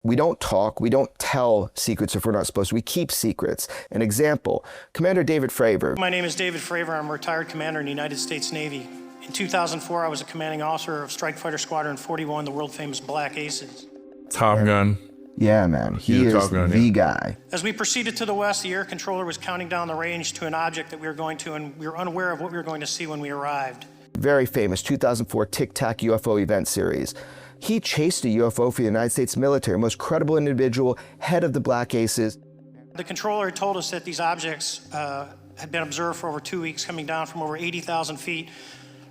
We don't talk, we don't tell secrets if we're not supposed to. We keep secrets. An example, Commander David Fravor. My name is David Fravor. I'm a retired commander in the United States Navy. In 2004, I was a commanding officer of Strike Fighter Squadron 41, the world famous Black Aces. Top Gun. Yeah, man, he is the guy. As we proceeded to the west, the air controller was counting down the range to an object that we were going to, and we were unaware of what we were going to see when we arrived. Very famous 2004 Tic Tac UFO event series. He chased a UFO for the United States military, most credible individual, head of the Black Aces. The controller had told us that these objects had been observed for over 2 weeks, coming down from over 80,000 feet,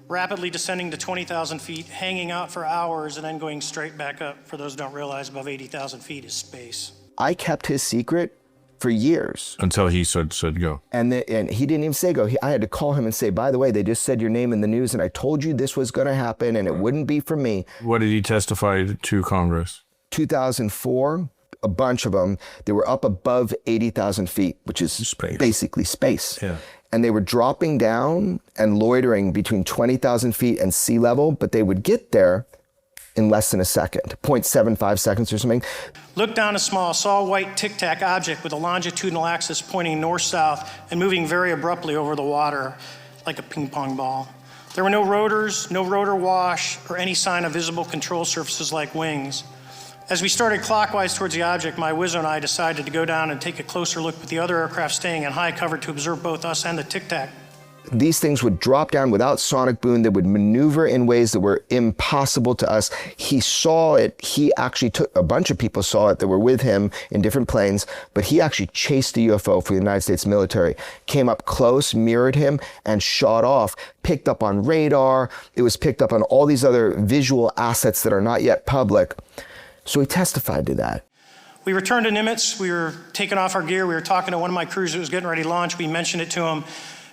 rapidly descending to 20,000 feet, hanging out for hours, and then going straight back up. For those who don't realize, above 80,000 feet is space. I kept his secret for years. Until he said go. And he didn't even say go. I had to call him and say, by the way, they just said your name in the news and I told you this was going to happen and it wouldn't be for me. What did he testify to Congress? 2004, a bunch of them, they were up above 80,000 feet, which is space. Basically space. Yeah. And they were dropping down and loitering between 20,000 feet and sea level, but they would get there in less than a second, 0.75 seconds or something. Looked down a small, saw a white Tic Tac object with a longitudinal axis pointing north-south and moving very abruptly over the water like a ping pong ball. There were no rotors, no rotor wash, or any sign of visible control surfaces like wings. As we started clockwise towards the object, my Wizzo and I decided to go down and take a closer look with the other aircraft staying in high cover to observe both us and the Tic Tac. These things would drop down without sonic boom. They would maneuver in ways that were impossible to us. He saw it. He actually took, a bunch of people saw it that were with him in different planes, but he actually chased the UFO for the United States military, came up close, mirrored him, and shot off, picked up on radar. It was picked up on all these other visual assets that are not yet public. So he testified to that. We returned to Nimitz. We were taking off our gear. We were talking to one of my crews that was getting ready to launch. We mentioned it to him.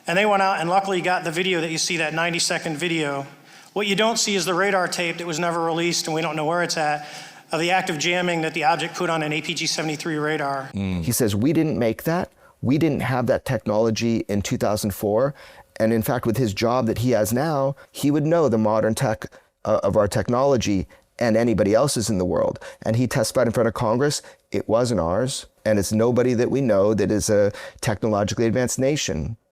And they went out and luckily got the video that you see, that 90-second video. What you don't see is the radar tape that was never released, and we don't know where it's at, of the active jamming that the object put on an APG-73 radar. He says, we didn't make that. We didn't have that technology in 2004. And in fact, with his job that he has now, he would know the modern tech of our technology and anybody else's in the world. And he testified in front of Congress. It wasn't ours, and it's nobody that we know that is a technologically advanced nation.